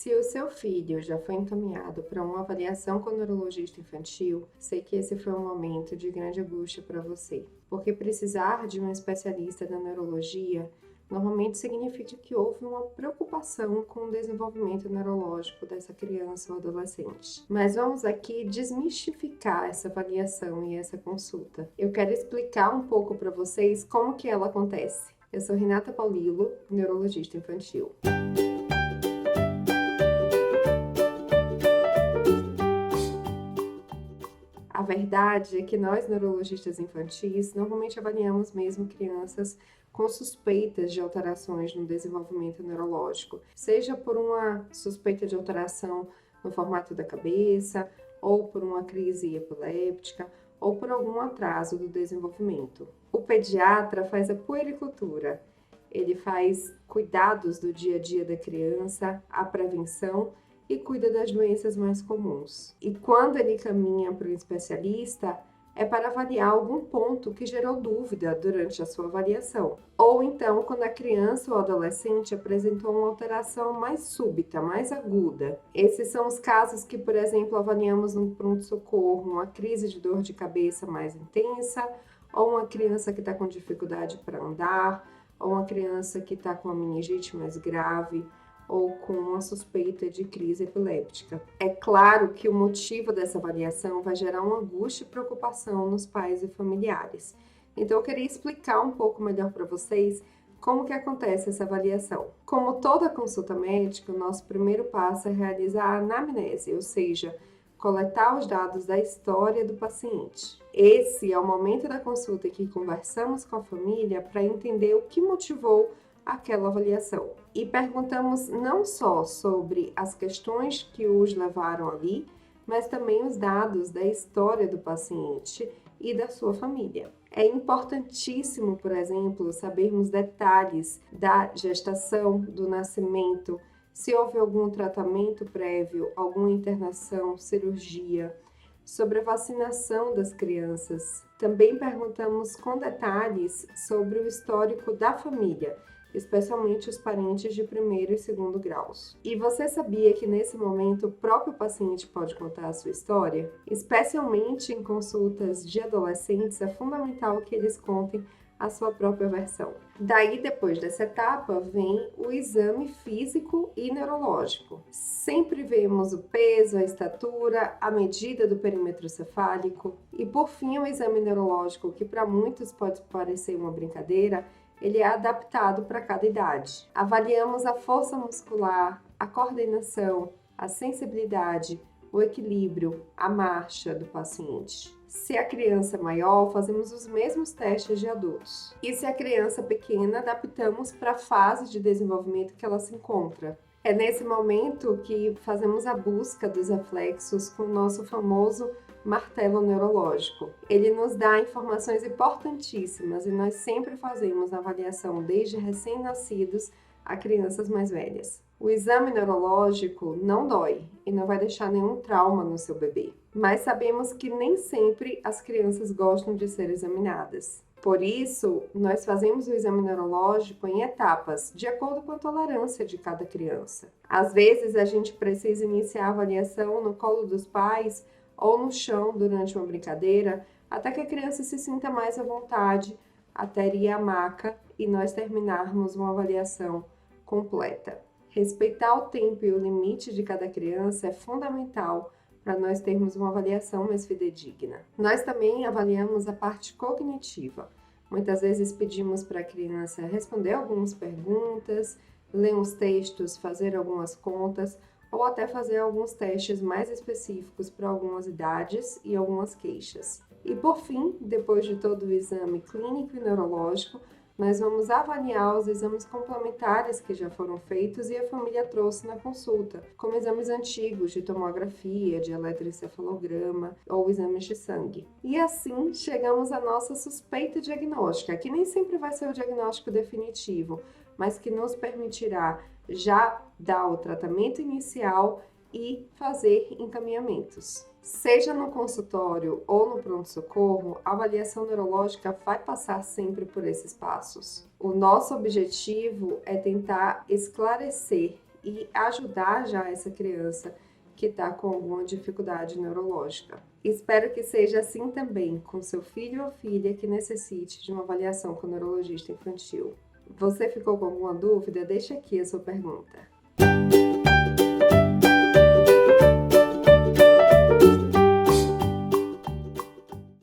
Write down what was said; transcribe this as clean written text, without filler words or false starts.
Se o seu filho já foi encaminhado para uma avaliação com o neurologista infantil, sei que esse foi um momento de grande angústia para você, porque precisar de um especialista da neurologia normalmente significa que houve uma preocupação com o desenvolvimento neurológico dessa criança ou adolescente. Mas vamos aqui desmistificar essa avaliação e essa consulta. Eu quero explicar um pouco para vocês como que ela acontece. Eu sou Renata Paulillo, neurologista infantil. A verdade é que nós, neurologistas infantis, normalmente avaliamos mesmo crianças com suspeitas de alterações no desenvolvimento neurológico, seja por uma suspeita de alteração no formato da cabeça, ou por uma crise epiléptica, ou por algum atraso do desenvolvimento. O pediatra faz a puericultura, ele faz cuidados do dia a dia da criança, a prevenção e cuida das doenças mais comuns. E quando ele caminha para o especialista, é para avaliar algum ponto que gerou dúvida durante a sua avaliação. Ou então, quando a criança ou adolescente apresentou uma alteração mais súbita, mais aguda. Esses são os casos que, por exemplo, avaliamos no pronto-socorro, uma crise de dor de cabeça mais intensa, ou uma criança que está com dificuldade para andar, ou uma criança que está com uma meningite mais grave, ou com uma suspeita de crise epiléptica. É claro que o motivo dessa avaliação vai gerar uma angústia e preocupação nos pais e familiares. Então, eu queria explicar um pouco melhor para vocês como que acontece essa avaliação. Como toda consulta médica, o nosso primeiro passo é realizar a anamnese, ou seja, coletar os dados da história do paciente. Esse é o momento da consulta em que conversamos com a família para entender o que motivou aquela avaliação. E perguntamos não só sobre as questões que os levaram ali, mas também os dados da história do paciente e da sua família. É importantíssimo, por exemplo, sabermos detalhes da gestação, do nascimento, se houve algum tratamento prévio, alguma internação, cirurgia, sobre a vacinação das crianças. Também perguntamos com detalhes sobre o histórico da família, especialmente os parentes de primeiro e segundo graus. E você sabia que nesse momento o próprio paciente pode contar a sua história? Especialmente em consultas de adolescentes, é fundamental que eles contem a sua própria versão. Daí, depois dessa etapa, vem o exame físico e neurológico. Sempre vemos o peso, a estatura, a medida do perímetro cefálico e, por fim, o exame neurológico, que para muitos pode parecer uma brincadeira, ele é adaptado para cada idade. Avaliamos a força muscular, a coordenação, a sensibilidade, o equilíbrio, a marcha do paciente. Se a criança é maior, fazemos os mesmos testes de adultos. E se a criança é pequena, adaptamos para a fase de desenvolvimento que ela se encontra. É nesse momento que fazemos a busca dos reflexos com o nosso famoso martelo neurológico. Ele nos dá informações importantíssimas e nós sempre fazemos a avaliação desde recém-nascidos a crianças mais velhas. O exame neurológico não dói e não vai deixar nenhum trauma no seu bebê, mas sabemos que nem sempre as crianças gostam de ser examinadas. Por isso, nós fazemos o exame neurológico em etapas, de acordo com a tolerância de cada criança. Às vezes, a gente precisa iniciar a avaliação no colo dos pais ou no chão durante uma brincadeira, até que a criança se sinta mais à vontade, até ir à maca e nós terminarmos uma avaliação completa. Respeitar o tempo e o limite de cada criança é fundamental para nós termos uma avaliação mais fidedigna. Nós também avaliamos a parte cognitiva. Muitas vezes pedimos para a criança responder algumas perguntas, ler uns textos, fazer algumas contas, ou até fazer alguns testes mais específicos para algumas idades e algumas queixas. E por fim, depois de todo o exame clínico e neurológico, nós vamos avaliar os exames complementares que já foram feitos e a família trouxe na consulta, como exames antigos de tomografia, de eletroencefalograma ou exames de sangue. E assim chegamos à nossa suspeita diagnóstica, que nem sempre vai ser o diagnóstico definitivo, mas que nos permitirá já dar o tratamento inicial e fazer encaminhamentos. Seja no consultório ou no pronto-socorro, a avaliação neurológica vai passar sempre por esses passos. O nosso objetivo é tentar esclarecer e ajudar já essa criança que está com alguma dificuldade neurológica. Espero que seja assim também com seu filho ou filha que necessite de uma avaliação com o neurologista infantil. Você ficou com alguma dúvida? Deixe aqui a sua pergunta.